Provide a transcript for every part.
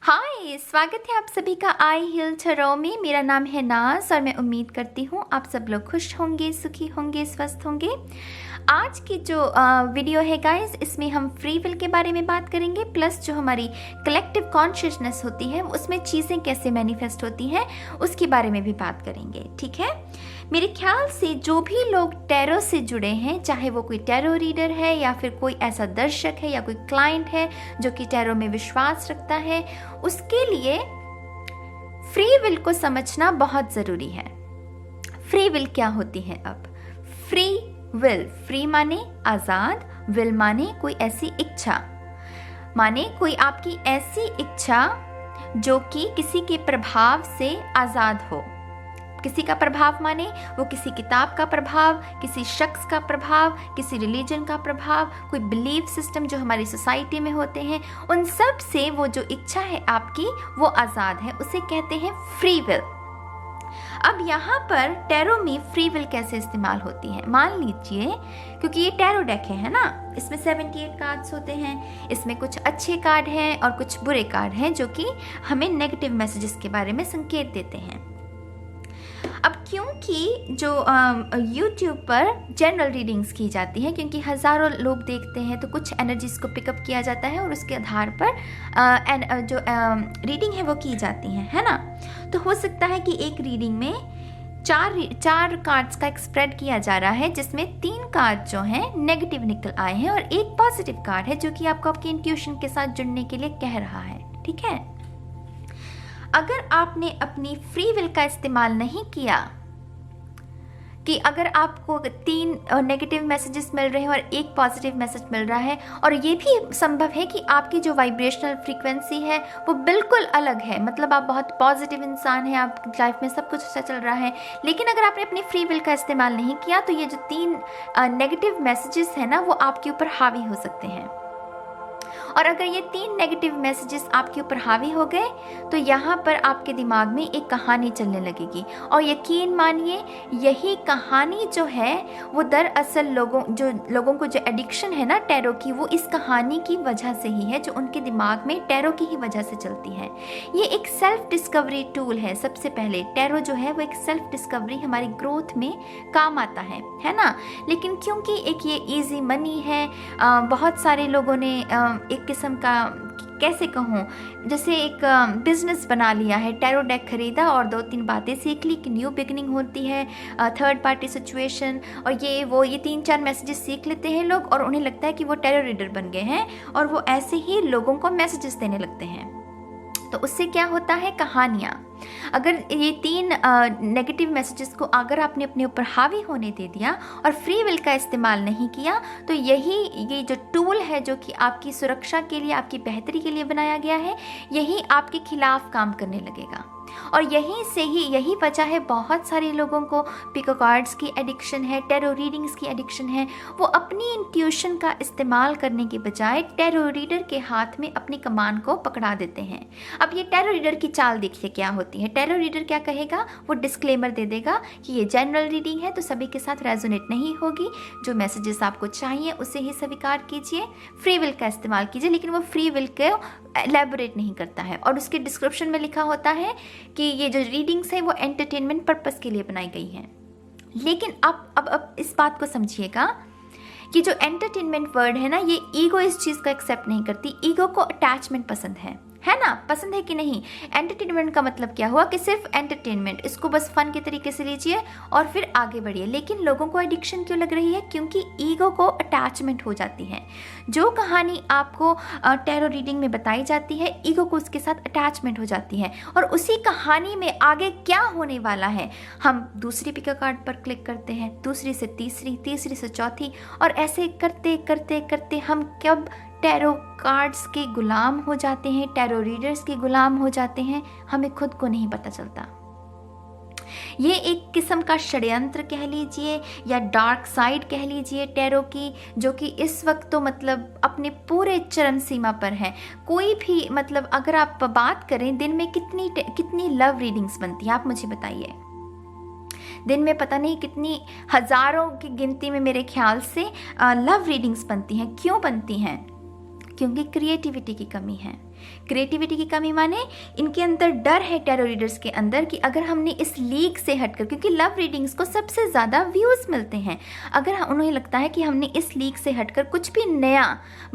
हाय, स्वागत है आप सभी का आई हिल टैरो में। मेरा नाम है नाज और मैं उम्मीद करती हूँ आप सब लोग खुश होंगे, सुखी होंगे, स्वस्थ होंगे। आज की जो वीडियो है गाइस, इसमें हम फ्री विल के बारे में बात करेंगे, प्लस जो हमारी कलेक्टिव कॉन्शियसनेस होती है उसमें चीज़ें कैसे मैनिफेस्ट होती हैं उसके बारे में भी बात करेंगे। ठीक है, मेरे ख्याल से जो भी लोग टैरो से जुड़े हैं, चाहे वो कोई टैरो रीडर है या फिर कोई ऐसा दर्शक है या कोई क्लाइंट है जो कि टैरो में विश्वास रखता है, उसके लिए फ्री विल को समझना बहुत ज़रूरी है। फ्री विल क्या होती है? अब फ्री विल, फ्री माने आज़ाद, विल माने कोई ऐसी इच्छा, माने कोई आपकी ऐसी इच्छा जो कि किसी के प्रभाव से आज़ाद हो। किसी का प्रभाव माने वो किसी किताब का प्रभाव, किसी शख्स का प्रभाव, किसी रिलीजन का प्रभाव, कोई बिलीफ सिस्टम जो हमारी सोसाइटी में होते हैं, उन सब से वो जो इच्छा है आपकी वो आज़ाद है, उसे कहते हैं फ्री विल। अब यहाँ पर टैरो में फ्री विल कैसे इस्तेमाल होती है? मान लीजिए, क्योंकि ये टैरो डेक है ना, इसमें 78 कार्ड्स होते हैं, इसमें कुछ अच्छे कार्ड हैं और कुछ बुरे कार्ड हैं जो कि हमें नेगेटिव मैसेजेस के बारे में संकेत देते हैं। अब क्योंकि जो YouTube पर जनरल रीडिंग्स की जाती हैं, क्योंकि हज़ारों लोग देखते हैं तो कुछ एनर्जीज़ को पिकअप किया जाता है और उसके आधार पर जो रीडिंग है वो की जाती है ना। तो हो सकता है कि एक रीडिंग में चार कार्ड्स का एक स्प्रेड किया जा रहा है, जिसमें 3 कार्ड जो हैं नेगेटिव निकल आए हैं और एक पॉजिटिव कार्ड है जो कि आपको आपकी इंट्यूशन के साथ जुड़ने के लिए कह रहा है। ठीक है, अगर आपने अपनी फ्री विल का इस्तेमाल नहीं किया, कि अगर आपको 3 नेगेटिव मैसेजेस मिल रहे हैं और एक पॉजिटिव मैसेज मिल रहा है, और ये भी संभव है कि आपकी जो वाइब्रेशनल फ्रीक्वेंसी है वो बिल्कुल अलग है, मतलब आप बहुत पॉजिटिव इंसान हैं, आपकी लाइफ में सब कुछ अच्छा चल रहा है, लेकिन अगर आपने अपनी फ्री विल का इस्तेमाल नहीं किया तो ये जो 3 नेगेटिव मैसेजेस हैं ना, वो आपके ऊपर हावी हो सकते हैं। और अगर ये 3 नेगेटिव मैसेजेस आपके ऊपर हावी हो गए तो यहाँ पर आपके दिमाग में एक कहानी चलने लगेगी, और यकीन मानिए यही कहानी जो है वो दरअसल लोगों को जो एडिक्शन है ना टैरो की, वो इस कहानी की वजह से ही है, जो उनके दिमाग में टैरो की ही वजह से चलती है। ये एक सेल्फ डिस्कवरी टूल है। सबसे पहले टैरो जो है वो एक सेल्फ डिस्कवरी, हमारी ग्रोथ में काम आता है ना। लेकिन क्योंकि एक ये ईजी मनी है, बहुत सारे लोगों ने एक किस्म का, कैसे कहूँ, जैसे एक बिजनेस बना लिया है। टैरो डेक खरीदा और 2-3 बातें सीख ली कि न्यू बिगनिंग होती है, थर्ड पार्टी सिचुएशन और ये 3-4 मैसेजेस सीख लेते हैं लोग, और उन्हें लगता है कि वो टैरो रीडर बन गए हैं और वो ऐसे ही लोगों को मैसेजेस देने लगते हैं। तो उससे क्या होता है, कहानियाँ, अगर ये 3 नेगेटिव मैसेजेस को अगर आपने अपने ऊपर हावी होने दे दिया और फ्री विल का इस्तेमाल नहीं किया, तो ये जो टूल है जो कि आपकी सुरक्षा के लिए, आपकी बेहतरी के लिए बनाया गया है, यही आपके खिलाफ काम करने लगेगा। और यही वजह है बहुत सारे लोगों को पिको कार्ड्स की एडिक्शन है, टैरो रीडिंग्स की एडिक्शन है। वो अपनी इंट्यूशन का इस्तेमाल करने के बजाय टैरो रीडर के हाथ में अपनी कमान को पकड़ा देते हैं। अब ये टैरो रीडर की चाल देखिए क्या होती है। टैरो रीडर क्या कहेगा, वो डिस्क्लेमर दे देगा कि ये जनरल रीडिंग है तो सभी के साथ रेजोनेट नहीं होगी, जो मैसेजेस आपको चाहिए उसे ही स्वीकार कीजिए, फ्री विल का इस्तेमाल कीजिए। लेकिन वो फ्री विल को एलैबोरेट नहीं करता है, और उसके डिस्क्रिप्शन में लिखा होता है कि ये जो रीडिंग्स है वो एंटरटेनमेंट पर्पस के लिए बनाई गई हैं। लेकिन अब इस बात को समझिएगा कि जो एंटरटेनमेंट वर्ड है ना, ये ईगो इस चीज़ को एक्सेप्ट नहीं करती। ईगो को अटैचमेंट पसंद है ना, पसंद है कि नहीं। एंटरटेनमेंट का मतलब क्या हुआ कि सिर्फ एंटरटेनमेंट, इसको बस फन के तरीके से लीजिए और फिर आगे बढ़िए। लेकिन लोगों को एडिक्शन क्यों लग रही है? क्योंकि ईगो को अटैचमेंट हो जाती है। जो कहानी आपको टैरो रीडिंग में बताई जाती है, ईगो को उसके साथ अटैचमेंट हो जाती है, और उसी कहानी में आगे क्या होने वाला है, हम दूसरी पिको कार्ड पर क्लिक करते हैं, दूसरी से तीसरी, तीसरी से चौथी, और ऐसे करते करते करते हम कब टैरो कार्ड्स के गुलाम हो जाते हैं, टैरो रीडर्स के गुलाम हो जाते हैं, हमें खुद को नहीं पता चलता। ये एक किस्म का षड्यंत्र कह लीजिए या डार्क साइड कह लीजिए टैरो की, जो कि इस वक्त तो मतलब अपने पूरे चरम सीमा पर है। कोई भी, मतलब अगर आप बात करें, दिन में कितनी लव रीडिंग्स बनती हैं, आप मुझे बताइए। दिन में पता नहीं कितनी हज़ारों की गिनती में मेरे ख्याल से लव रीडिंग्स बनती हैं। क्यों बनती हैं? क्योंकि क्रिएटिविटी की कमी है। क्रिएटिविटी की कमी माने इनके अंदर डर है टैरो रीडर्स के अंदर कि अगर हमने इस लीग से हटकर, क्योंकि लव रीडिंग्स को सबसे ज़्यादा व्यूज़ मिलते हैं, अगर उन्हें लगता है कि हमने इस लीग से हटकर कुछ भी नया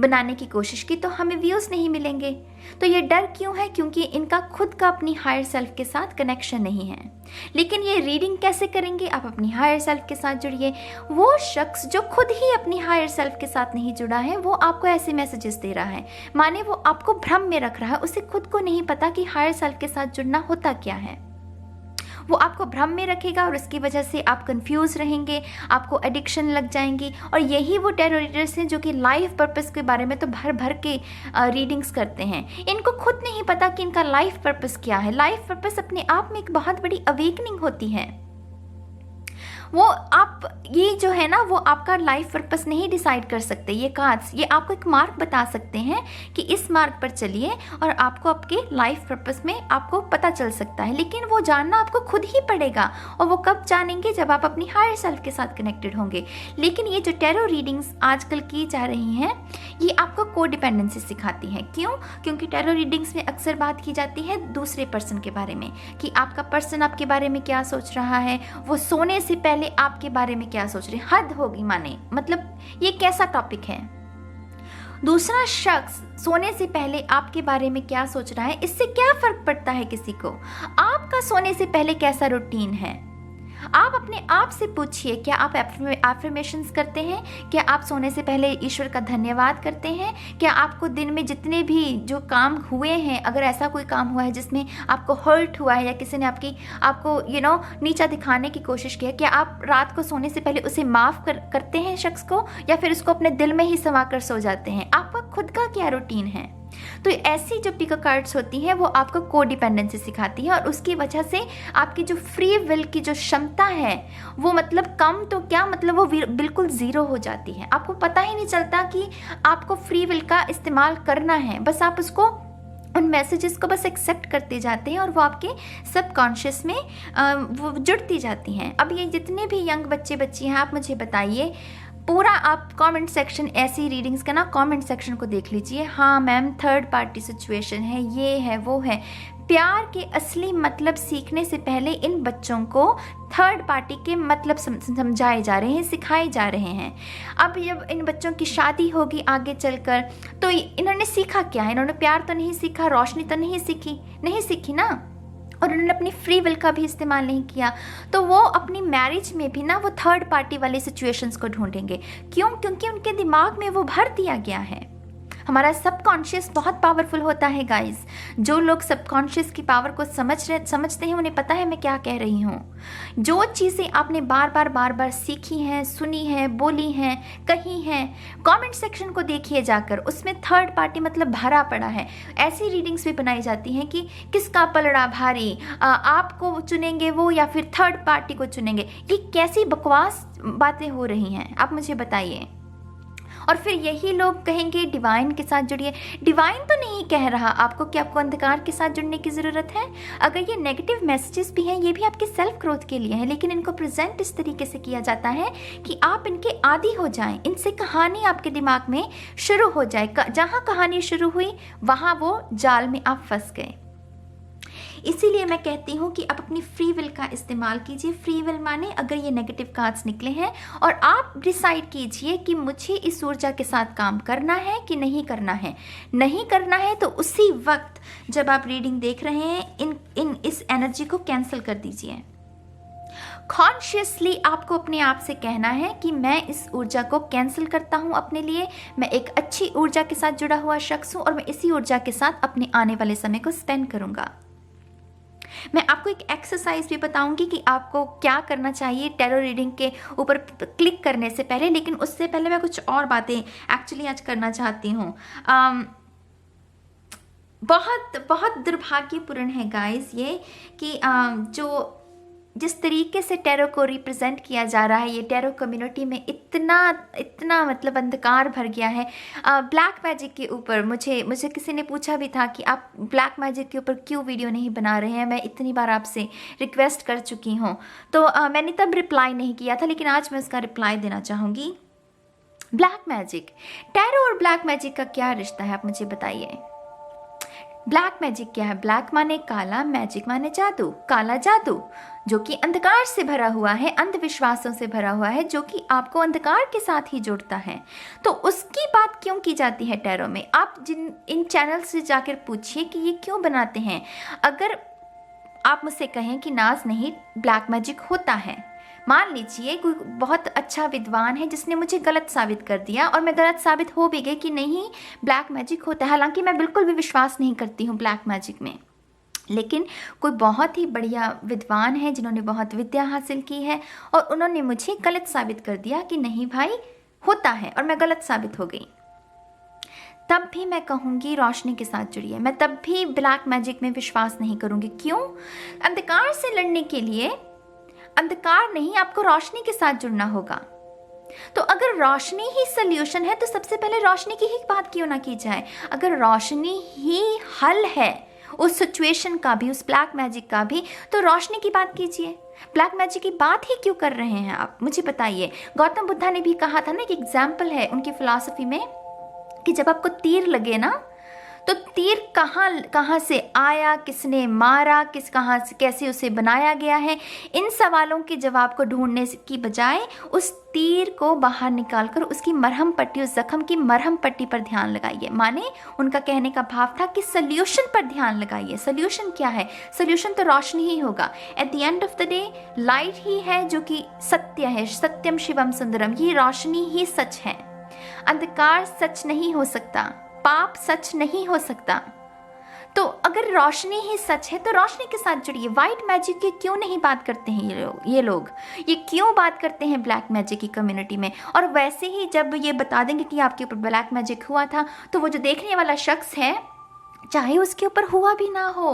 बनाने की कोशिश की तो हमें व्यूज़ नहीं मिलेंगे। तो ये डर क्यों है? क्योंकि इनका खुद का अपनी हायर सेल्फ के साथ कनेक्शन नहीं है। लेकिन ये रीडिंग कैसे करेंगे? आप अपनी हायर सेल्फ के साथ जुड़िए। वो शख्स जो खुद ही अपनी हायर सेल्फ के साथ नहीं जुड़ा है वो आपको ऐसे मैसेजेस दे रहा है, माने वो आपको भ्रम में रख रहा है, उसे खुद को नहीं पता कि हायर सेल्फ के साथ जुड़ना होता क्या है। वो आपको भ्रम में रखेगा और उसकी वजह से आप कंफ्यूज रहेंगे, आपको एडिक्शन लग जाएंगी। और यही वो टैरो रीडर्स हैं जो कि लाइफ पर्पस के बारे में तो भर भर के रीडिंग्स करते हैं। इनको खुद नहीं पता कि इनका लाइफ पर्पस क्या है। लाइफ पर्पस अपने आप में एक बहुत बड़ी अवेकनिंग होती है। वो आप ये जो है ना वो आपका लाइफ पर्पस नहीं डिसाइड कर सकते। ये कार्ड्स ये आपको एक मार्ग बता सकते हैं कि इस मार्ग पर चलिए और आपको आपके लाइफ पर्पस में आपको पता चल सकता है, लेकिन वो जानना आपको खुद ही पड़ेगा। और वो कब जानेंगे? जब आप अपनी हायर सेल्फ के साथ कनेक्टेड होंगे। लेकिन ये जो टैरो रीडिंग्स आजकल की जा रही हैं ये आपको कोडिपेंडेंसी सिखाती हैं। क्यों? क्योंकि टैरो रीडिंग्स में अक्सर बात की जाती है दूसरे पर्सन के बारे में, कि आपका पर्सन आपके बारे में क्या सोच रहा है, वो सोने से पहले आपके बारे में क्या सोच रहे हैं। हद होगी माने, मतलब ये कैसा टॉपिक है? दूसरा शख्स सोने से पहले आपके बारे में क्या सोच रहा है, इससे क्या फर्क पड़ता है किसी को? आपका सोने से पहले कैसा रूटीन है? आप अपने आप से पूछिए, क्या आप एफर्मेशंस करते हैं? क्या आप सोने से पहले ईश्वर का धन्यवाद करते हैं? क्या आपको दिन में जितने भी जो काम हुए हैं, अगर ऐसा कोई काम हुआ है जिसमें आपको हर्ट हुआ है या किसी ने आपको नीचा दिखाने की कोशिश की है, क्या आप रात को सोने से पहले उसे माफ़ करते हैं शख्स को, या फिर उसको अपने दिल में ही समा कर सो जाते हैं? आपका खुद का क्या रूटीन है? तो ऐसी जो पिको कार्ड्स होती हैं वो आपको कोडिपेंडेंसी सिखाती है और उसकी वजह से आपकी जो फ्री विल की जो क्षमता है वो मतलब कम तो क्या, मतलब वो बिल्कुल ज़ीरो हो जाती है। आपको पता ही नहीं चलता कि आपको फ्री विल का इस्तेमाल करना है, बस आप उसको उन मैसेजेस को बस एक्सेप्ट करते जाते हैं और वो आपके सबकॉन्शियस में वो जुड़ती जाती हैं। अब ये जितने भी यंग बच्चे बच्ची हैं, आप मुझे बताइए, पूरा आप कमेंट सेक्शन ऐसी रीडिंग्स का ना कमेंट सेक्शन को देख लीजिए। हाँ मैम, थर्ड पार्टी सिचुएशन है, ये है वो है। प्यार के असली मतलब सीखने से पहले इन बच्चों को थर्ड पार्टी के मतलब समझाए जा रहे हैं, सिखाए जा रहे हैं। अब जब इन बच्चों की शादी होगी आगे चलकर तो इन्होंने सीखा क्या है? इन्होंने प्यार तो नहीं सीखा, रोशनी तो नहीं सीखी ना, और उन्होंने अपनी फ्री विल का भी इस्तेमाल नहीं किया। तो वो अपनी मैरिज में भी ना वो थर्ड पार्टी वाले सिचुएशंस को ढूंढेंगे। क्यों? क्योंकि उनके दिमाग में वो भर दिया गया है। हमारा सबकॉन्शियस बहुत पावरफुल होता है गाइस। जो लोग सबकॉन्शियस की पावर को समझते हैं उन्हें पता है मैं क्या कह रही हूँ। जो चीज़ें आपने बार बार सीखी हैं, सुनी हैं, बोली हैं, कही हैं, कमेंट सेक्शन को देखिए जाकर, उसमें थर्ड पार्टी मतलब भरा पड़ा है। ऐसी रीडिंग्स भी बनाई जाती हैं कि किसका पलड़ा भारी, आपको चुनेंगे वो या फिर थर्ड पार्टी को चुनेंगे। ये कैसी बकवास बातें हो रही हैं, आप मुझे बताइए। और फिर यही लोग कहेंगे डिवाइन के साथ जुड़िए। डिवाइन तो नहीं कह रहा आपको कि आपको अंधकार के साथ जुड़ने की ज़रूरत है। अगर ये नेगेटिव मैसेजेस भी हैं ये भी आपके सेल्फ ग्रोथ के लिए हैं, लेकिन इनको प्रेजेंट इस तरीके से किया जाता है कि आप इनके आदी हो जाएं, इनसे कहानी आपके दिमाग में शुरू हो जाए। जहाँ कहानी शुरू हुई वहाँ वो जाल में आप फंस गए। इसीलिए मैं कहती हूँ कि आप अपनी फ्री विल का इस्तेमाल कीजिए। फ्री विल माने अगर ये नेगेटिव कार्ड्स निकले हैं और आप डिसाइड कीजिए कि मुझे इस ऊर्जा के साथ काम करना है कि नहीं करना है। नहीं करना है तो उसी वक्त जब आप रीडिंग देख रहे हैं इस एनर्जी को कैंसिल कर दीजिए। कॉन्शियसली आपको अपने आप से कहना है कि मैं इस ऊर्जा को कैंसिल करता हूँ अपने लिए। मैं एक अच्छी ऊर्जा के साथ जुड़ा हुआ शख्स हूँ और मैं इसी ऊर्जा के साथ अपने आने वाले समय को स्पेंड करूँगा। मैं आपको एक एक्सरसाइज भी बताऊंगी कि आपको क्या करना चाहिए टैरो रीडिंग के ऊपर क्लिक करने से पहले, लेकिन उससे पहले मैं कुछ और बातें एक्चुअली आज करना चाहती हूँ। बहुत बहुत दुर्भाग्यपूर्ण है गाइस ये कि जो जिस तरीके से टैरो को रिप्रेजेंट किया जा रहा है, ये टैरो कम्युनिटी में इतना मतलब अंधकार भर गया है। ब्लैक मैजिक के ऊपर मुझे किसी ने पूछा भी था कि आप ब्लैक मैजिक के ऊपर क्यों वीडियो नहीं बना रहे हैं। मैं इतनी बार आपसे रिक्वेस्ट कर चुकी हूँ, तो मैंने तब रिप्लाई नहीं किया था, लेकिन आज मैं उसका रिप्लाई देना चाहूँगी। ब्लैक मैजिक, टैरो और ब्लैक मैजिक का क्या रिश्ता है आप मुझे बताइए। ब्लैक मैजिक क्या है? ब्लैक माने काला, मैजिक माने जादू, काला जादू जो कि अंधकार से भरा हुआ है, अंधविश्वासों से भरा हुआ है, जो कि आपको अंधकार के साथ ही जोड़ता है। तो उसकी बात क्यों की जाती है टैरो में? आप इन चैनल से जाकर पूछिए कि ये क्यों बनाते हैं। अगर आप मुझसे कहें कि नाज नहीं, ब्लैक मैजिक होता है, मान लीजिए कोई बहुत अच्छा विद्वान है जिसने मुझे गलत साबित कर दिया और मैं गलत साबित हो भी गई कि नहीं ब्लैक मैजिक होता है, हालांकि मैं बिल्कुल भी विश्वास नहीं करती हूँ ब्लैक मैजिक में, लेकिन कोई बहुत ही बढ़िया विद्वान है जिन्होंने बहुत विद्या हासिल की है और उन्होंने मुझे गलत साबित कर दिया कि नहीं भाई होता है, और मैं गलत साबित हो गई, तब भी मैं कहूँगी रोशनी के साथ जुड़िए। मैं तब भी ब्लैक मैजिक में विश्वास नहीं करूँगी। क्यों? अंधकार से लड़ने के लिए अंधकार नहीं, आपको रोशनी के साथ जुड़ना होगा। तो अगर रोशनी ही सल्यूशन है तो सबसे पहले रोशनी की ही बात क्यों ना की जाए। अगर रोशनी ही हल है उस सिचुएशन का भी, उस ब्लैक मैजिक का भी, तो रोशनी की बात कीजिए। ब्लैक मैजिक की बात ही क्यों कर रहे हैं आप, मुझे बताइए। गौतम बुद्धा ने भी कहा था ना, कि एग्जाम्पल है उनकी फिलॉसफी में कि जब आपको तीर लगे ना, तो तीर कहाँ से आया, किसने मारा, कहाँ से कैसे उसे बनाया गया है, इन सवालों के जवाब को ढूंढने की बजाय उस तीर को बाहर निकालकर उसकी मरहम पट्टी, उस जख्म की मरहम पट्टी पर ध्यान लगाइए। माने उनका कहने का भाव था कि सल्यूशन पर ध्यान लगाइए। सल्यूशन क्या है? सल्यूशन तो रोशनी ही होगा। At the end of the day light ही है जो कि सत्य है। सत्यम शिवम सुंदरम, ये रोशनी ही सच है। अंधकार सच नहीं हो सकता, पाप सच नहीं हो सकता। तो अगर रोशनी ही सच है तो रोशनी के साथ जुड़िए। वाइट मैजिक की क्यों नहीं बात करते हैं ये लोग ये क्यों बात करते हैं ब्लैक मैजिक की कम्युनिटी में? और वैसे ही जब ये बता देंगे कि आपके ऊपर ब्लैक मैजिक हुआ था, तो वो जो देखने वाला शख्स है, चाहे उसके ऊपर हुआ भी ना हो,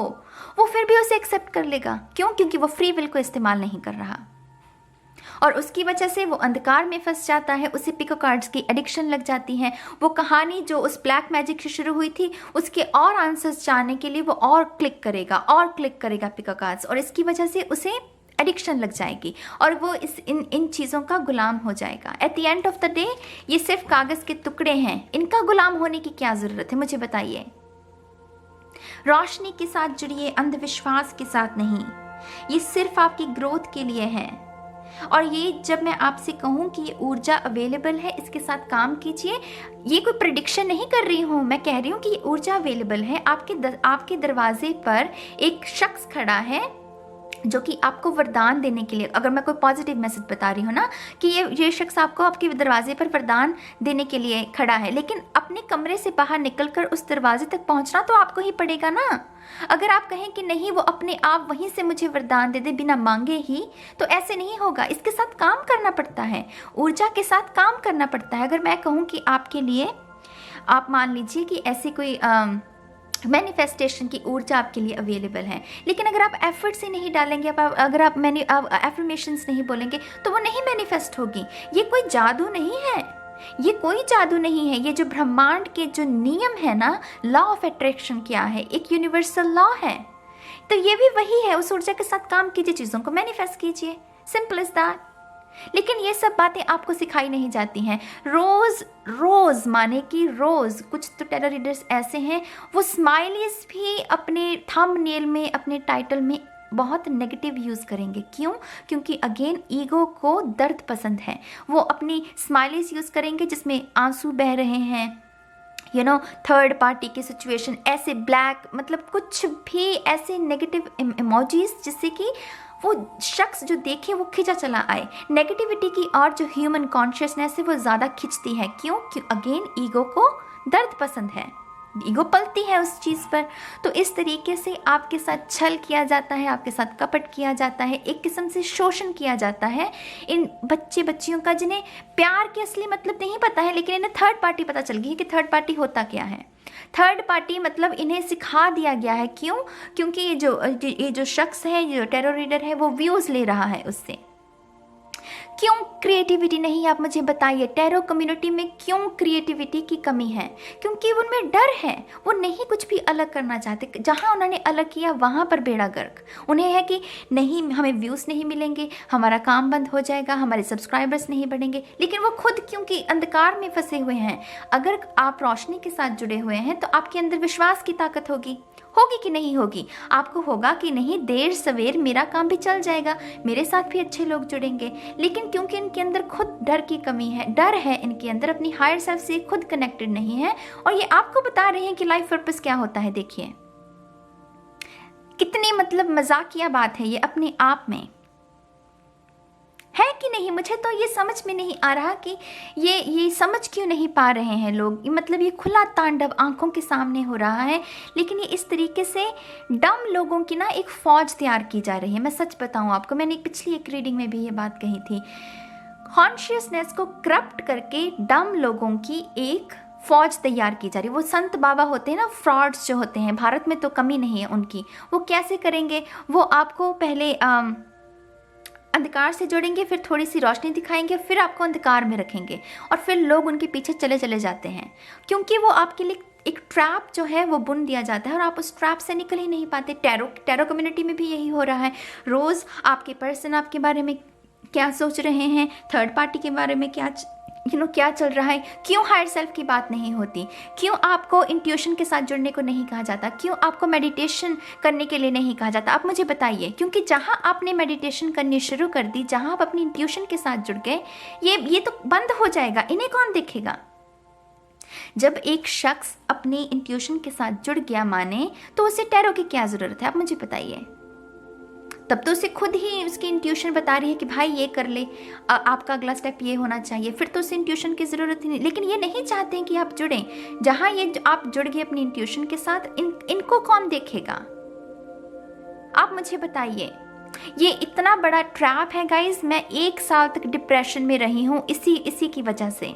वो फिर भी उसे एक्सेप्ट कर लेगा। क्यों? क्योंकि वो फ्री विल को इस्तेमाल नहीं कर रहा, और उसकी वजह से वो अंधकार में फंस जाता है। उसे पिको कार्ड्स की एडिक्शन लग जाती है। वो कहानी जो उस ब्लैक मैजिक से शुरू हुई थी, उसके और आंसर्स जानने के लिए वो और क्लिक करेगा पिको कार्ड्स, और इसकी वजह से उसे एडिक्शन लग जाएगी और वो इन चीज़ों का गुलाम हो जाएगा। Eight the end of the day ये सिर्फ कागज़ के टुकड़े हैं, इनका गुलाम होने की क्या ज़रूरत है, मुझे बताइए। रोशनी के साथ जुड़िए, अंधविश्वास के साथ नहीं। ये सिर्फ आपकी ग्रोथ के लिए है। और ये जब मैं आपसे कहूँ कि ये ऊर्जा अवेलेबल है, इसके साथ काम कीजिए। ये कोई प्रेडिक्शन नहीं कर रही हूँ, मैं कह रही हूँ कि ये ऊर्जा अवेलेबल है। आपके दरवाजे पर एक शख्स खड़ा है जो कि आपको वरदान देने के लिए, अगर मैं कोई पॉजिटिव मैसेज बता रही हूँ ना, कि ये शख्स आपको आपके दरवाजे पर वरदान देने के लिए खड़ा है, लेकिन अपने कमरे से बाहर निकलकर उस दरवाजे तक पहुँचना तो आपको ही पड़ेगा ना। अगर आप कहें कि नहीं वो अपने आप वहीं से मुझे वरदान दे दे बिना मांगे ही, तो ऐसे नहीं होगा। इसके साथ काम करना पड़ता है, ऊर्जा के साथ काम करना पड़ता है। अगर मैं कहूँ कि आपके लिए, आप मान लीजिए कि ऐसी कोई मैनिफेस्टेशन की ऊर्जा आपके लिए अवेलेबल है, लेकिन अगर आप एफर्ट से नहीं डालेंगे, अगर आप एफर्मेशंस नहीं बोलेंगे, तो वो नहीं मैनिफेस्ट होगी। ये कोई जादू नहीं है, ये कोई जादू नहीं है। ये जो ब्रह्मांड के जो नियम है ना, लॉ ऑफ अट्रैक्शन क्या है, एक यूनिवर्सल लॉ है। तो ये भी वही है। उस ऊर्जा के साथ काम कीजिए, चीज़ों को मैनिफेस्ट कीजिए, सिंपल इज दैट। लेकिन ये सब बातें आपको सिखाई नहीं जाती हैं। रोज माने कि रोज, कुछ तो टेरो रीडर्स ऐसे हैं, वो स्माइलीज भी अपने थंबनेल में, अपने टाइटल में बहुत नेगेटिव यूज़ करेंगे। क्यों? क्योंकि अगेन ईगो को दर्द पसंद है। वो अपनी स्माइलीज यूज़ करेंगे जिसमें आंसू बह रहे हैं, थर्ड पार्टी की सिचुएशन, ऐसे ब्लैक, मतलब कुछ भी ऐसे नेगेटिव इमोजीज जिससे कि वो शख्स जो देखे वो खिंचा चला आए। नेगेटिविटी की और जो ह्यूमन कॉन्शियसनेस है वो ज़्यादा खिंचती है। क्यों? अगेन ईगो को दर्द पसंद है, ईगो पलती है उस चीज़ पर। तो इस तरीके से आपके साथ छल किया जाता है, आपके साथ कपट किया जाता है, एक किस्म से शोषण किया जाता है इन बच्चियों का, जिन्हें प्यार के असली मतलब नहीं पता है, लेकिन इन्हें थर्ड पार्टी पता चल गई है कि थर्ड पार्टी होता क्या है। थर्ड पार्टी मतलब इन्हें सिखा दिया गया है। क्यों? क्योंकि ये जो शख्स है, जो टेरो रीडर है, वो व्यूज़ ले रहा है उससे। क्यों क्रिएटिविटी नहीं, आप मुझे बताइए। टेरो कम्युनिटी में क्यों क्रिएटिविटी की कमी है? क्योंकि उनमें डर है, वो नहीं कुछ भी अलग करना चाहते। जहाँ उन्होंने अलग किया वहाँ पर बेड़ा गर्क। उन्हें है कि नहीं, हमें व्यूज़ नहीं मिलेंगे, हमारा काम बंद हो जाएगा, हमारे सब्सक्राइबर्स नहीं बढ़ेंगे। लेकिन वो खुद क्योंकि अंधकार में फंसे हुए हैं। अगर आप रोशनी के साथ जुड़े हुए हैं तो आपके अंदर विश्वास की ताकत होगी, होगी कि नहीं होगी? आपको होगा कि नहीं, देर सवेर मेरा काम भी चल जाएगा, मेरे साथ भी अच्छे लोग जुड़ेंगे। लेकिन क्योंकि इनके अंदर खुद डर की कमी है, डर है इनके अंदर, अपनी हायर सेल्फ से खुद कनेक्टेड नहीं है, और ये आपको बता रहे हैं कि लाइफ पर्पस क्या होता है। देखिए कितनी मतलब मजाकिया बात है ये अपने आप में, है कि नहीं? मुझे तो ये समझ में नहीं आ रहा कि ये समझ क्यों नहीं पा रहे हैं लोग। मतलब ये खुला तांडव आंखों के सामने हो रहा है, लेकिन ये इस तरीके से डम लोगों की ना एक फौज तैयार की जा रही है। मैं सच बताऊं आपको, मैंने पिछली एक रीडिंग में भी ये बात कही थी, कॉन्शियसनेस को करप्ट करके डम लोगों की एक फौज तैयार की जा रही है। वो संत बाबा होते हैं ना, फ्रॉड्स जो होते हैं, भारत में तो कमी नहीं है उनकी। वो कैसे करेंगे? वो आपको पहले अंधकार से जोड़ेंगे, फिर थोड़ी सी रोशनी दिखाएंगे, फिर आपको अंधकार में रखेंगे, और फिर लोग उनके पीछे चले जाते हैं, क्योंकि वो आपके लिए एक ट्रैप जो है वो बुन दिया जाता है और आप उस ट्रैप से निकल ही नहीं पाते। टैरो कम्युनिटी में भी यही हो रहा है। रोज़ आपके पर्सन आपके बारे में क्या सोच रहे हैं, थर्ड पार्टी के बारे में क्या क्या चल रहा है, क्यों हायर सेल्फ की बात नहीं होती, क्यों आपको इंट्यूशन के साथ जुड़ने को नहीं कहा जाता, क्यों आपको मेडिटेशन करने के लिए नहीं कहा जाता? आप मुझे बताइए। क्योंकि जहाँ आपने मेडिटेशन करनी शुरू कर दी, जहाँ आप अपनी इंट्यूशन के साथ जुड़ गए, ये तो बंद हो जाएगा। इन्हें कौन देखेगा? जब एक शख्स अपनी इंट्यूशन के साथ जुड़ गया माने, तो उसे टैरो की क्या ज़रूरत है? आप मुझे बताइए। तब तो उसे खुद ही उसकी इंट्यूशन बता रही है कि भाई ये कर ले, आपका अगला स्टेप ये होना चाहिए, फिर तो उसे इंट्यूशन की ज़रूरत ही नहीं। लेकिन ये नहीं चाहते हैं कि आप जुड़ें। जहाँ ये आप जुड़ गए अपनी इंट्यूशन के साथ, इनको कौन देखेगा? आप मुझे बताइए। ये इतना बड़ा ट्रैप है गाइज। मैं 1 साल तक डिप्रेशन में रही हूँ इसी की वजह से।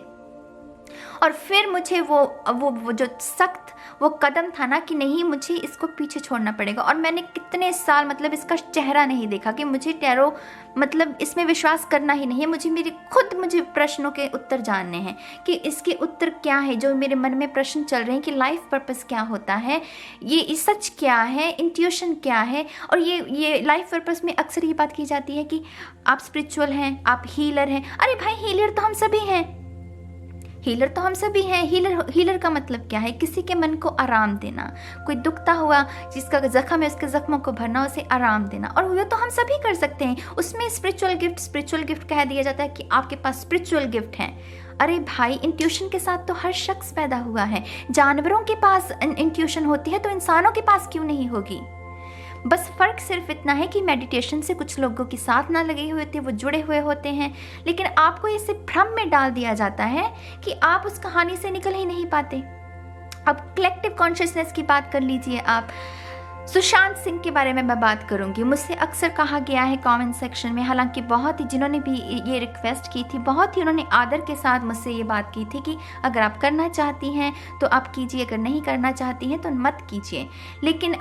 और फिर मुझे वो जो सख्त वो कदम था ना कि नहीं, मुझे इसको पीछे छोड़ना पड़ेगा। और मैंने कितने साल मतलब इसका चेहरा नहीं देखा कि मुझे टैरो मतलब इसमें विश्वास करना ही नहीं है। मुझे प्रश्नों के उत्तर जानने हैं कि इसके उत्तर क्या है, जो मेरे मन में प्रश्न चल रहे हैं कि लाइफ पर्पस क्या होता है, ये सच क्या है, इंट्यूशन क्या है। और ये लाइफ पर्पस में अक्सर ये बात की जाती है कि आप स्पिरिचुअल हैं, आप हीलर हैं। अरे भाई, हीलर तो हम सभी हैं। हीलर का मतलब क्या है? किसी के मन को आराम देना, कोई दुखता हुआ जिसका जख्म है उसके जख्मों को भरना, उसे आराम देना। और वो तो हम सभी कर सकते हैं। उसमें स्पिरिचुअल गिफ्ट कह दिया जाता है कि आपके पास स्पिरिचुअल गिफ्ट है। अरे भाई, इंट्यूशन के साथ तो हर शख्स पैदा हुआ है। जानवरों के पास इंट्यूशन होती है तो इंसानों के पास क्यों नहीं होगी? बस फ़र्क सिर्फ इतना है कि मेडिटेशन से कुछ लोगों के साथ ना लगे हुए थे, वो जुड़े हुए होते हैं। लेकिन आपको इसे भ्रम में डाल दिया जाता है कि आप उस कहानी से निकल ही नहीं पाते। अब कलेक्टिव कॉन्शियसनेस की बात कर लीजिए आप। सुशांत सिंह के बारे में मैं बात करूंगी। मुझसे अक्सर कहा गया है कमेंट सेक्शन में, हालांकि बहुत ही जिन्होंने भी ये रिक्वेस्ट की थी, बहुत ही उन्होंने आदर के साथ मुझसे ये बात की थी कि अगर आप करना चाहती हैं तो आप कीजिए, अगर नहीं करना चाहती हैं तो मत कीजिए। लेकिन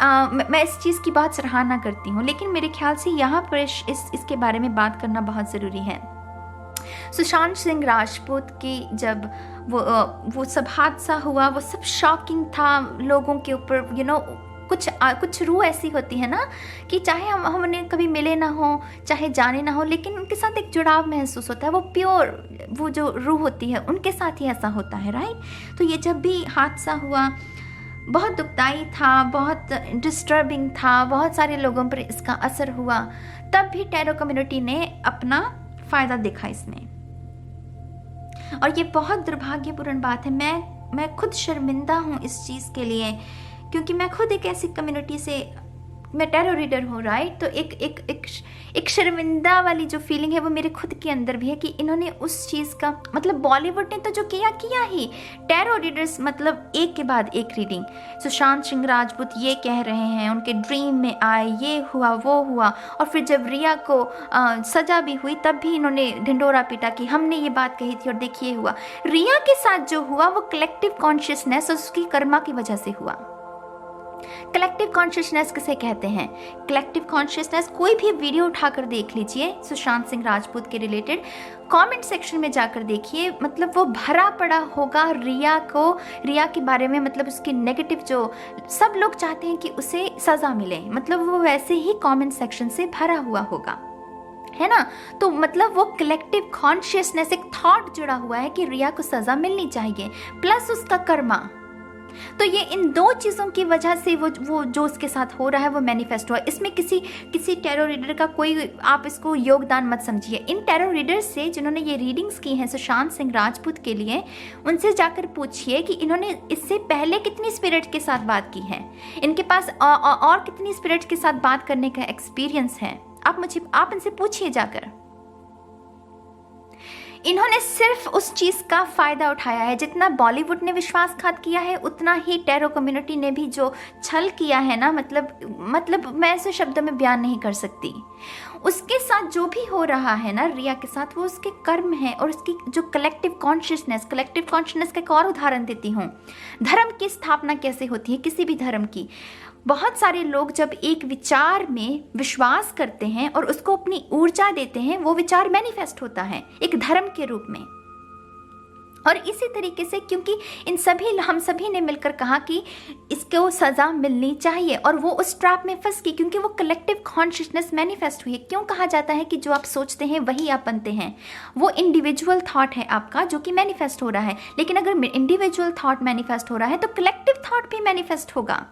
मैं इस चीज़ की बहुत सराहना करती हूँ, लेकिन मेरे ख्याल से यहाँ पर इसके बारे में बात करना बहुत ज़रूरी है। सुशांत सिंह राजपूत की जब वो सब हादसा हुआ, वो सब शॉकिंग था लोगों के ऊपर। कुछ रूह ऐसी होती है ना कि चाहे हम उन्हें कभी मिले ना हो, चाहे जाने ना हो, लेकिन उनके साथ एक जुड़ाव महसूस होता है। वो प्योर, वो जो रूह होती है उनके साथ ही ऐसा होता है, राइट। तो ये जब भी हादसा हुआ बहुत दुखदाई था, बहुत डिस्टर्बिंग था, बहुत सारे लोगों पर इसका असर हुआ। तब भी टैरो कम्युनिटी ने अपना फ़ायदा देखा इसमें, और ये बहुत दुर्भाग्यपूर्ण बात है। मैं खुद शर्मिंदा हूँ इस चीज़ के लिए, क्योंकि मैं खुद एक ऐसी कम्युनिटी से, मैं टैरो रीडर हूँ, राइट। तो एक शर्मिंदा वाली जो फीलिंग है वो मेरे खुद के अंदर भी है कि इन्होंने उस चीज़ का मतलब बॉलीवुड ने तो जो किया ही। टैरो रीडर्स मतलब एक के बाद एक रीडिंग। सुशांत सिंह राजपूत ये कह रहे हैं उनके ड्रीम में आए, ये हुआ वो हुआ, और फिर जब रिया को सजा भी हुई तब भी इन्होंने ढिंडोरा पीटा कि हमने ये बात कही थी और देखिए हुआ। रिया के साथ जो हुआ वो कलेक्टिव कॉन्शियसनेस और उसकी कर्मा की वजह से हुआ। कलेक्टिव कॉन्शियसनेस किसे कहते हैं? कलेक्टिव कॉन्शियसनेस, कोई भी वीडियो उठाकर देख लीजिए सुशांत सिंह राजपूत के रिलेटेड, कमेंट सेक्शन में जाकर देखिए, मतलब वो भरा पड़ा होगा रिया के बारे में। मतलब उसकी नेगेटिव, जो सब लोग चाहते हैं कि उसे सज़ा मिले, मतलब वो वैसे ही कमेंट सेक्शन से भरा हुआ होगा, है ना। तो मतलब वो कलेक्टिव कॉन्शियसनेस, एक थॉट जुड़ा हुआ है कि रिया को सज़ा मिलनी चाहिए, प्लस उसका कर्मा। तो ये इन दो चीज़ों की वजह से वो जो उसके साथ हो रहा है वो मैनिफेस्ट हुआ। इसमें किसी टैरो रीडर का कोई आप इसको योगदान मत समझिए। इन टैरो रीडर्स से जिन्होंने ये रीडिंग्स की हैं सुशांत सिंह राजपूत के लिए, उनसे जाकर पूछिए कि इन्होंने इससे पहले कितनी स्पिरिट के साथ बात की है, इनके पास और कितनी स्पिरिट के साथ बात करने का एक्सपीरियंस है। आप इनसे पूछिए जाकर। इन्होंने सिर्फ उस चीज़ का फ़ायदा उठाया है, जितना बॉलीवुड ने विश्वासघात किया है उतना ही टैरो कम्युनिटी ने भी जो छल किया है ना, मतलब मैं ऐसे शब्दों में बयान नहीं कर सकती। उसके साथ जो भी हो रहा है ना रिया के साथ, वो उसके कर्म है और उसकी जो कलेक्टिव कॉन्शियसनेस का एक और उदाहरण देती हूँ। धर्म की स्थापना कैसे होती है किसी भी धर्म की। बहुत सारे लोग जब एक विचार में विश्वास करते हैं और उसको अपनी ऊर्जा देते हैं, वो विचार मैनिफेस्ट होता है एक धर्म के रूप में। और इसी तरीके से क्योंकि हम सभी ने मिलकर कहा कि इसको सज़ा मिलनी चाहिए, और वो उस ट्रैप में फंस गई क्योंकि वो कलेक्टिव कॉन्शियसनेस मैनिफेस्ट हुई है। क्यों कहा जाता है कि जो आप सोचते हैं वही आप बनते हैं? वो इंडिविजुअल थॉट है आपका जो कि मैनिफेस्ट हो रहा है, लेकिन अगर इंडिविजुअल थॉट मैनिफेस्ट हो रहा है तो कलेक्टिव थॉट भी मैनिफेस्ट होगा।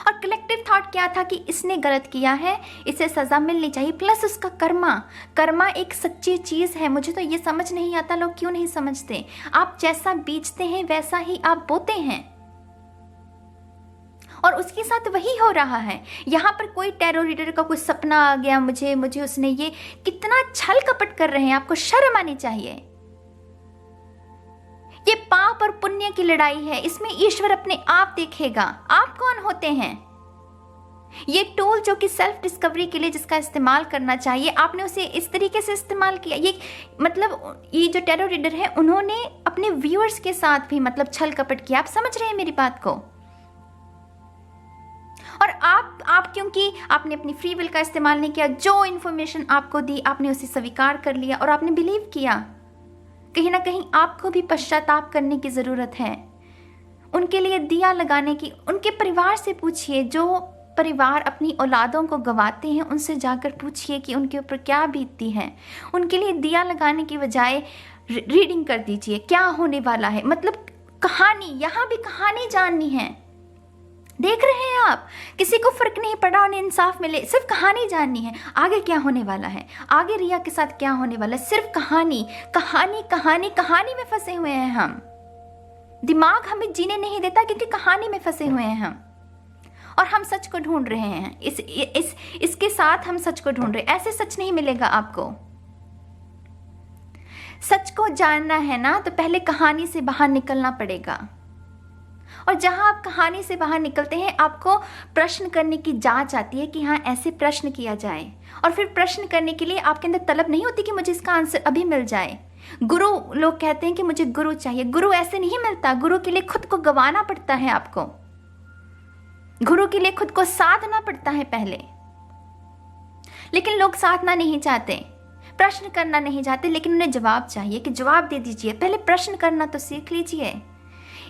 और कलेक्टिव थॉट क्या था कि इसने गलत किया है, इसे सज़ा मिलनी चाहिए, प्लस उसका कर्मा एक सच्ची चीज़ है। मुझे तो ये समझ नहीं आता लोग क्यों नहीं समझते। आप जैसा बीजते हैं वैसा ही आप बोते हैं, और उसके साथ वही हो रहा है। यहाँ पर कोई टैरो रीडर का कोई सपना आ गया मुझे उसने ये, कितना छल कपट कर रहे हैं, आपको शर्म आनी चाहिए। ये पाप और पुण्य की लड़ाई है, इसमें ईश्वर अपने आप देखेगा आप कौन होते हैं। ये टूल जो कि सेल्फ डिस्कवरी के लिए जिसका इस्तेमाल करना चाहिए, आपने उसे इस तरीके से इस्तेमाल किया। ये जो टैरो रीडर है उन्होंने अपने व्यूअर्स के साथ भी छल कपट किया। आप समझ रहे हैं मेरी बात को? और आप क्योंकि आपने अपनी फ्री विल का इस्तेमाल नहीं किया, जो इन्फॉर्मेशन आपको दी आपने उसे स्वीकार कर लिया और आपने बिलीव किया। कहीं ना कहीं आपको भी पश्चाताप करने की ज़रूरत है, उनके लिए दिया लगाने की। उनके परिवार से पूछिए, जो परिवार अपनी औलादों को गंवाते हैं उनसे जाकर पूछिए कि उनके ऊपर क्या बीतती है। उनके लिए दिया लगाने की बजाय रीडिंग कर दीजिए क्या होने वाला है। कहानी, यहाँ भी कहानी जाननी है। देख रहे हैं आप, किसी को फर्क नहीं पड़ा, उन्हें इंसाफ मिले, सिर्फ कहानी जाननी है आगे क्या होने वाला है, आगे रिया के साथ क्या होने वाला है। सिर्फ कहानी में फंसे हुए हैं हम। दिमाग हमें जीने नहीं देता क्योंकि कहानी में फंसे हुए हैं हम, और हम सच को ढूंढ रहे हैं। इसके साथ हम सच को ढूंढ रहे हैं। ऐसे सच नहीं मिलेगा आपको। सच को जानना है ना तो पहले कहानी से बाहर निकलना पड़ेगा, और जहां आप कहानी से बाहर निकलते हैं आपको प्रश्न करने की जांच आती है कि हाँ ऐसे प्रश्न किया जाए। और फिर प्रश्न करने के लिए आपके अंदर तलब नहीं होती कि मुझे इसका आंसर अभी मिल जाए। गुरु, लोग कहते हैं कि मुझे गुरु चाहिए। गुरु ऐसे नहीं मिलता। गुरु के लिए खुद को गंवाना पड़ता है आपको, गुरु के लिए खुद को साधना पड़ता है पहले। लेकिन लोग साधना नहीं चाहते, प्रश्न करना नहीं चाहते, लेकिन उन्हें जवाब चाहिए कि जवाब दे दीजिए। पहले प्रश्न करना तो सीख लीजिए।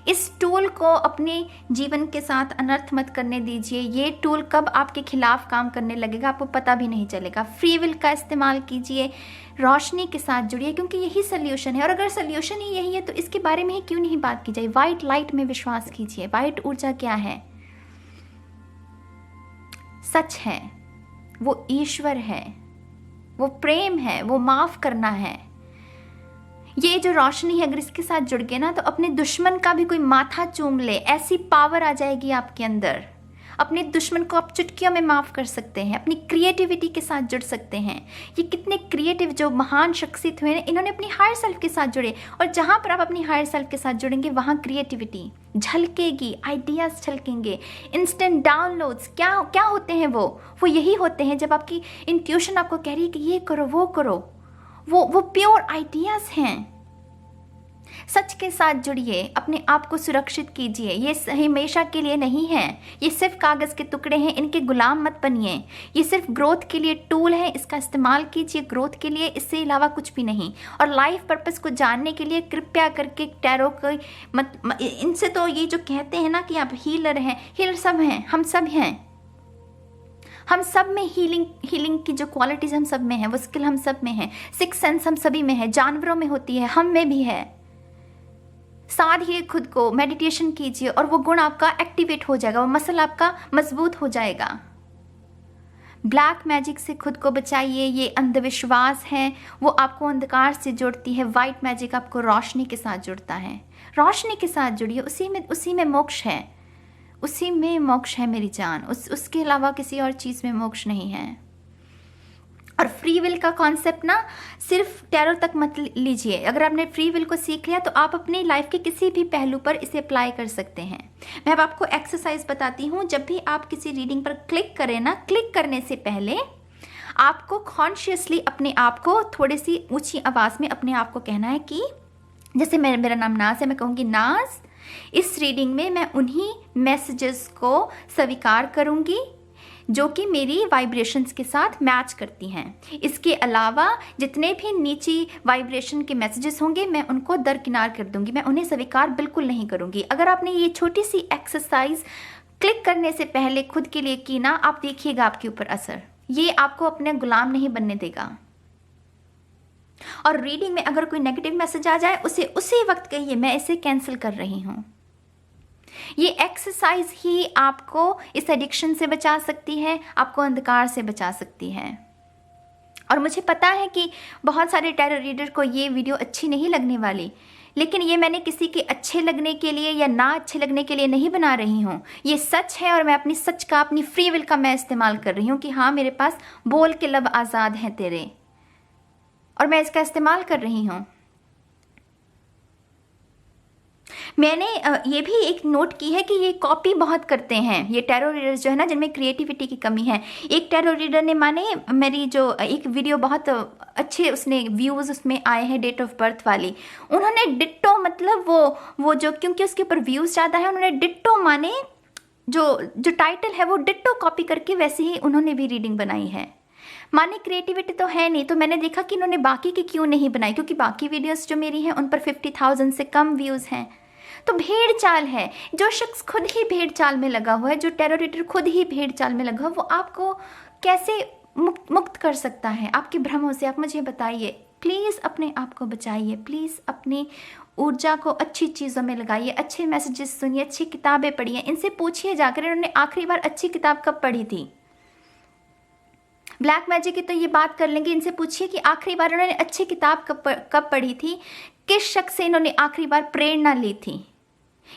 इस टूल को अपने जीवन के साथ अनर्थ मत करने दीजिए। ये टूल कब आपके खिलाफ काम करने लगेगा आपको पता भी नहीं चलेगा। फ्री विल का इस्तेमाल कीजिए, रोशनी के साथ जुड़िए, क्योंकि यही सोल्यूशन है। और अगर सोल्यूशन ही यही है तो इसके बारे में ही क्यों नहीं बात की जाए। वाइट लाइट में विश्वास कीजिए। वाइट ऊर्जा क्या है? सच है, वो ईश्वर है, वो प्रेम है, वो माफ करना है। ये जो रोशनी है अगर इसके साथ जुड़ गए ना तो अपने दुश्मन का भी कोई माथा चूम ले, ऐसी पावर आ जाएगी आपके अंदर। अपने दुश्मन को आप चुटकियों में माफ़ कर सकते हैं, अपनी क्रिएटिविटी के साथ जुड़ सकते हैं। ये कितने क्रिएटिव जो महान शख्सियत हुए हैं, इन्होंने अपनी हायर सेल्फ के साथ जुड़े। और जहाँ पर आप अपनी हायर सेल्फ के साथ जुड़ेंगे वहाँ क्रिएटिविटी झलकेगी, आइडियाज़ झलकेंगे, इंस्टेंट डाउनलोड्स। क्या होते हैं वो यही होते हैं जब आपकी इंट्यूशन आपको कह रही है कि ये करो वो करो। वो प्योर आइडियाज़ हैं। सच के साथ जुड़िए, अपने आप को सुरक्षित कीजिए। ये हमेशा के लिए नहीं है, ये सिर्फ कागज़ के टुकड़े हैं, इनके गुलाम मत बनिए। ये सिर्फ ग्रोथ के लिए टूल है, इसका इस्तेमाल कीजिए ग्रोथ के लिए, इससे अलावा कुछ भी नहीं। और लाइफ पर्पस को जानने के लिए कृपया करके टैरो को इनसे तो ये जो कहते हैं ना कि आप हीलर हैं, हीलर सब हैं, हम सब हैं। हम सब में हीलिंग की जो क्वालिटीज़ हम सब में है, वो स्किल हम सब में है, सिक्स सेंस हम सभी में है, जानवरों में होती है, हम में भी है। साधिए खुद को, मेडिटेशन कीजिए और वो गुण आपका एक्टिवेट हो जाएगा, वो मसल आपका मजबूत हो जाएगा। ब्लैक मैजिक से खुद को बचाइए, ये अंधविश्वास है, वो आपको अंधकार से जोड़ती है। वाइट मैजिक आपको रोशनी के साथ जुड़ता है। रोशनी के साथ जुड़िए, उसी में मोक्ष है, उसी में मोक्ष है मेरी जान, उसके अलावा किसी और चीज़ में मोक्ष नहीं है। और फ्री विल का कॉन्सेप्ट ना सिर्फ टैरो तक मत लीजिए। अगर आपने फ्री विल को सीख लिया तो आप अपनी लाइफ के किसी भी पहलू पर इसे अप्लाई कर सकते हैं। मैं अब आपको एक्सरसाइज बताती हूँ। जब भी आप किसी रीडिंग पर क्लिक करें ना, क्लिक करने से पहले आपको कॉन्शियसली अपने आप को थोड़ी सी ऊंची आवाज़ में अपने आप को कहना है कि जैसे मेरा नाम नाज है, मैं कहूँगी नाज, इस रीडिंग में मैं उन्हीं मैसेजेस को स्वीकार करूँगी जो कि मेरी वाइब्रेशंस के साथ मैच करती हैं। इसके अलावा जितने भी नीची वाइब्रेशन के मैसेजेस होंगे मैं उनको दरकिनार कर दूंगी, मैं उन्हें स्वीकार बिल्कुल नहीं करूंगी। अगर आपने ये छोटी सी एक्सरसाइज क्लिक करने से पहले खुद के लिए की ना, आप देखिएगा आपके ऊपर असर, ये आपको अपने गुलाम नहीं बनने देगा। और रीडिंग में अगर कोई नेगेटिव मैसेज आ जाए उसे उसी वक्त कहिए मैं इसे कैंसिल कर रही हूँ। ये एक्सरसाइज ही आपको इस एडिक्शन से बचा सकती है, आपको अंधकार से बचा सकती है। और मुझे पता है कि बहुत सारे टैरो रीडर को ये वीडियो अच्छी नहीं लगने वाली, लेकिन ये मैंने किसी के अच्छे लगने के लिए या ना अच्छे लगने के लिए नहीं बना रही हूँ। ये सच है और मैं अपनी सच का, अपनी फ्री विल का मैं इस्तेमाल कर रही हूँ कि हाँ मेरे पास बोल के लब आज़ाद हैं तेरे, और मैं इसका इस्तेमाल कर रही हूँ। मैंने ये भी एक नोट की है कि ये कॉपी बहुत करते हैं ये टैरो रीडर्स जो है ना, जिनमें क्रिएटिविटी की कमी है। एक टैरो रीडर ने माने मेरी जो एक वीडियो बहुत अच्छे उसने व्यूज़ उसमें आए हैं डेट ऑफ बर्थ वाली, उन्होंने डिट्टो, मतलब वो जो, क्योंकि उसके ऊपर व्यूज़ ज़्यादा है, उन्होंने डिट्टो माने जो टाइटल है वो डिट्टो कॉपी करके वैसे ही उन्होंने भी रीडिंग बनाई है। माने क्रिएटिविटी तो है नहीं, तो मैंने देखा कि इन्होंने बाकी की क्यों नहीं बनाई, क्योंकि बाकी वीडियोस जो मेरी हैं उन पर 50,000 से कम व्यूज़ हैं। तो भेड़ चाल है। जो शख्स खुद ही भेड़ चाल में लगा हुआ है, जो टैरो रीडर खुद ही भेड़ चाल में लगा हुआ, वो आपको कैसे मुक्त कर सकता है आपके भ्रमों से? आप मुझे बताइए। प्लीज़ अपने आप को बचाइए, प्लीज़ अपनी ऊर्जा को अच्छी चीज़ों में लगाइए, अच्छे मैसेजेस सुनिए, अच्छी किताबें पढ़िए। इनसे पूछिए जाकर इन्होंने आखिरी बार अच्छी किताब कब पढ़ी थी। ब्लैक मैजिक की तो ये बात कर लेंगे, इनसे पूछिए कि आखिरी बार उन्होंने अच्छी किताब कब पढ़ी थी, किस शख्स से इन्होंने आखिरी बार प्रेरणा ली थी।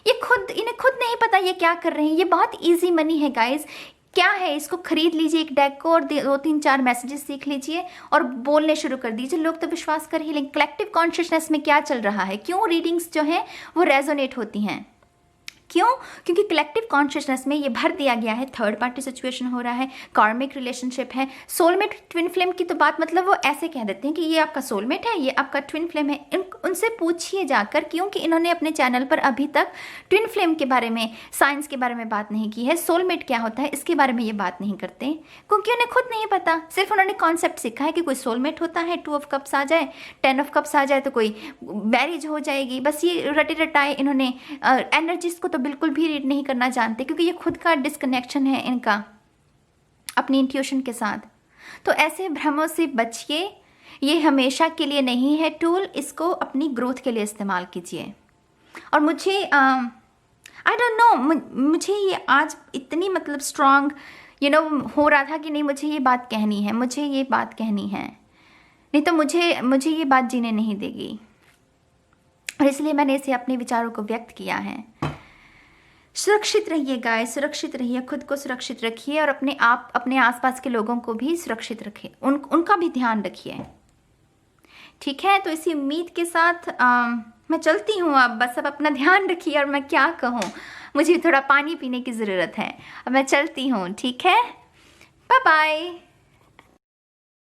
इन्हें खुद नहीं पता ये क्या कर रहे हैं। ये बहुत इजी मनी है गाइस। क्या है, इसको खरीद लीजिए एक डेक को और 2-3-4 मैसेजेस सीख लीजिए और बोलने शुरू कर दीजिए। लोग तो विश्वास कर ही लेंगे। कलेक्टिव कॉन्शियसनेस में क्या चल रहा है, क्यों रीडिंग्स जो हैं वो रेजोनेट होती हैं, क्यों? क्योंकि कलेक्टिव कॉन्शियसनेस में ये भर दिया गया है, थर्ड पार्टी सिचुएशन हो रहा है, कार्मिक रिलेशनशिप है, सोलमेट ट्विन फ्लेम की तो बात, मतलब वो ऐसे कह देते हैं कि ये आपका सोलमेट है, ये आपका ट्विन फ्लेम है। उनसे पूछिए जाकर, क्योंकि इन्होंने अपने चैनल पर अभी तक ट्विन फ्लेम के बारे में, साइंस के बारे में बात नहीं की है, सोलमेट क्या होता है इसके बारे में ये बात नहीं करते, क्योंकि उन्हें खुद नहीं पता। सिर्फ उन्होंने कॉन्सेप्ट सीखा है कि कोई सोलमेट होता है, 2 ऑफ कप्स आ जाए, 10 ऑफ कप्स आ जाए तो कोई मैरिज हो जाएगी। बस ये रटे रटाए इन्होंने एनर्जीज को तो बिल्कुल भी रीड नहीं करना जानते, क्योंकि ये खुद का डिस्कनेक्शन है इनका अपनी इंट्यूशन के साथ। तो ऐसे भ्रमों से बचिए, ये हमेशा के लिए नहीं है टूल, इसको अपनी ग्रोथ के लिए इस्तेमाल कीजिए। और मुझे आई डोंट नो, मुझे ये आज इतनी मतलब स्ट्रॉन्ग हो रहा था कि नहीं मुझे ये बात कहनी है, मुझे ये बात कहनी है, नहीं तो मुझे ये बात जीने नहीं देगी। और इसलिए मैंने इसे अपने विचारों को व्यक्त किया है। सुरक्षित रहिए गाइस, सुरक्षित रहिए, खुद को सुरक्षित रखिए और अपने आसपास के लोगों को भी सुरक्षित रखिए, उनका भी ध्यान रखिए। ठीक है, तो इसी उम्मीद के साथ मैं चलती हूँ। अब बस अब अपना ध्यान रखिए, और मैं क्या कहूँ, मुझे थोड़ा पानी पीने की ज़रूरत है। अब मैं चलती हूँ, ठीक है, बाय बाय।